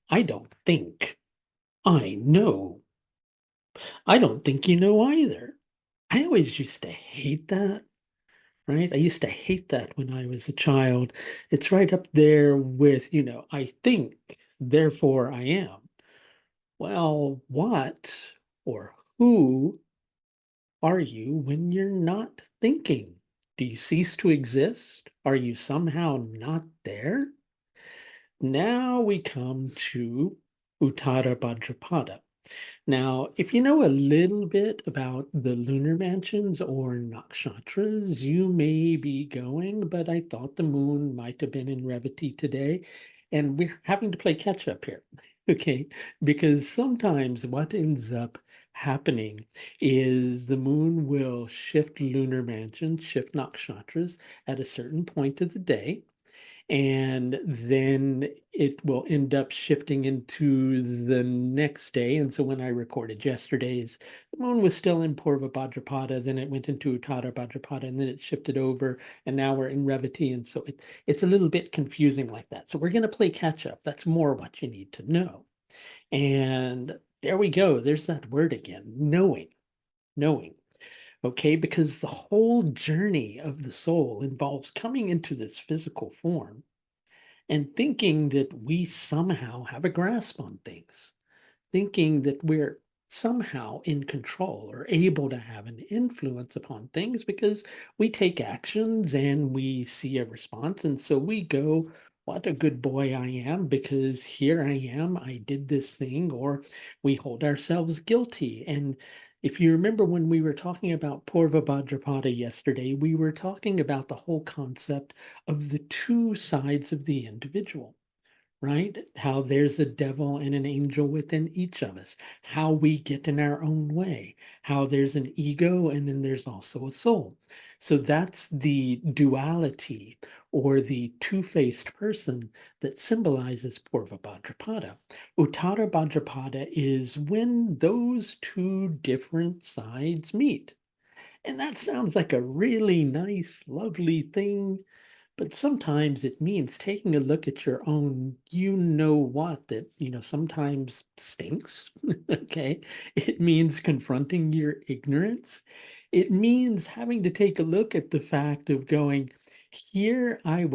I don't think. I know. I don't think you know either. I always used to hate that, right? I used to hate that when I was a child. It's right up there with, I think, therefore I am. Well, what or who are you when you're not thinking? Do you cease to exist? Are you somehow not there? Now we come to Uttara Bhadrapada. Now, if you know a little bit about the lunar mansions or nakshatras, you may be going, but I thought the moon might have been in Revati today, and we're having to play catch up here, okay? Because sometimes what ends up happening is the moon will shift lunar mansions, shift nakshatras at a certain point of the day, and then it will end up shifting into the next day. And so when I recorded yesterday's, the moon was still in Purva Bhadrapada, then it went into Uttara Bhadrapada, and then it shifted over, and now we're in Revati. And so it's a little bit confusing like that. So we're going to play catch up. That's more what you need to know. And there we go. There's that word again, knowing, knowing. Okay, because the whole journey of the soul involves coming into this physical form and thinking that we somehow have a grasp on things, thinking that we're somehow in control or able to have an influence upon things because we take actions and we see a response. And so we go, what a good boy I am because here I am, I did this thing, or we hold ourselves guilty. And if you remember when we were talking about Purva Bhadrapada yesterday, we were talking about the whole concept of the two sides of the individual, right? How there's a devil and an angel within each of us, how we get in our own way, how there's an ego and then there's also a soul. So that's the duality or the two-faced person that symbolizes Purva Bhadrapada. Uttara Bhadrapada is when those two different sides meet. And that sounds like a really nice, lovely thing, but sometimes it means taking a look at your own, what that, sometimes stinks. Okay. It means confronting your ignorance. It means having to take a look at the fact of going, here I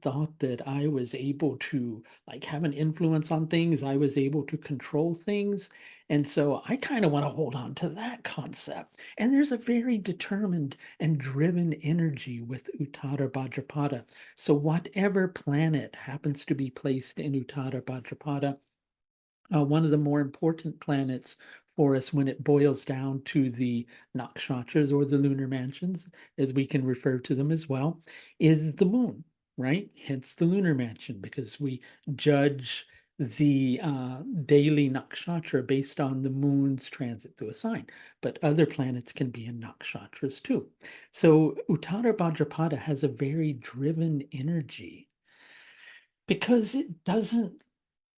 thought that I was able to like have an influence on things. I was able to control things. And so I kind of want to hold on to that concept. And there's a very determined and driven energy with Uttara Bhadrapada. So whatever planet happens to be placed in Uttara Bhadrapada, one of the more important planets for us when it boils down to the nakshatras or the lunar mansions, as we can refer to them as well, is the moon, right? Hence the lunar mansion, because we judge the daily nakshatra based on the moon's transit through a sign, but other planets can be in nakshatras too. So Uttara Bhadrapada has a very driven energy because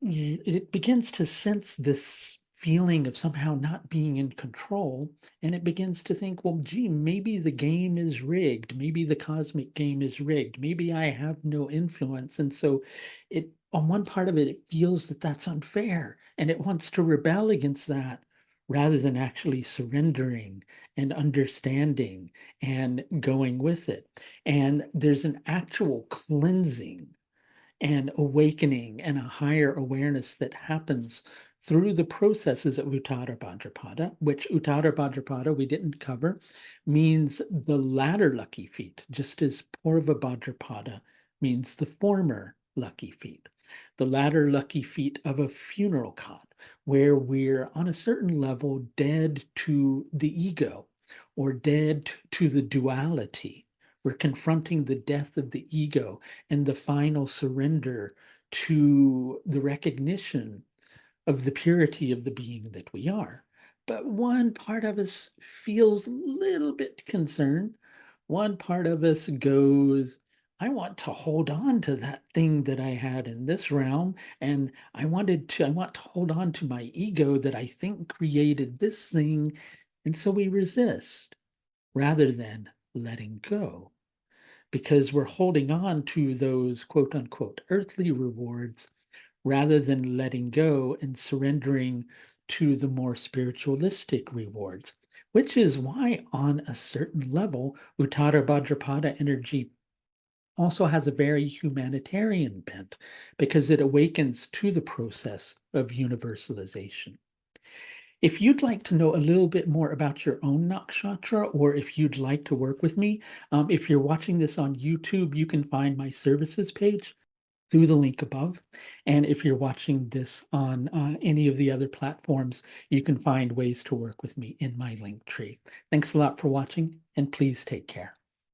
it begins to sense this feeling of somehow not being in control, and it begins to think, well, gee, maybe the game is rigged, maybe the cosmic game is rigged, maybe I have no influence. And so it, on one part of it, it feels that that's unfair and it wants to rebel against that rather than actually surrendering and understanding and going with it. And there's an actual cleansing and awakening and a higher awareness that happens through the processes of Uttara Bhadrapada, which Uttara Bhadrapada we didn't cover, means the latter lucky feet, just as Purva Bhadrapada means the former lucky feet. The latter lucky feet of a funeral cot, where we're on a certain level dead to the ego or dead to the duality. We're confronting the death of the ego and the final surrender to the recognition of the purity of the being that we are. But one part of us feels a little bit concerned. One part of us goes, I want to hold on to that thing that I had in this realm, and I want to hold on to my ego that I think created this thing. And so we resist rather than letting go because we're holding on to those quote unquote earthly rewards rather than letting go and surrendering to the more spiritualistic rewards, which is why, on a certain level, Uttara Bhadrapada energy also has a very humanitarian bent because it awakens to the process of universalization. If you'd like to know a little bit more about your own nakshatra, or if you'd like to work with me, if you're watching this on YouTube, you can find my services page through the link above. And if you're watching this on any of the other platforms, you can find ways to work with me in my link tree. Thanks a lot for watching, and please take care.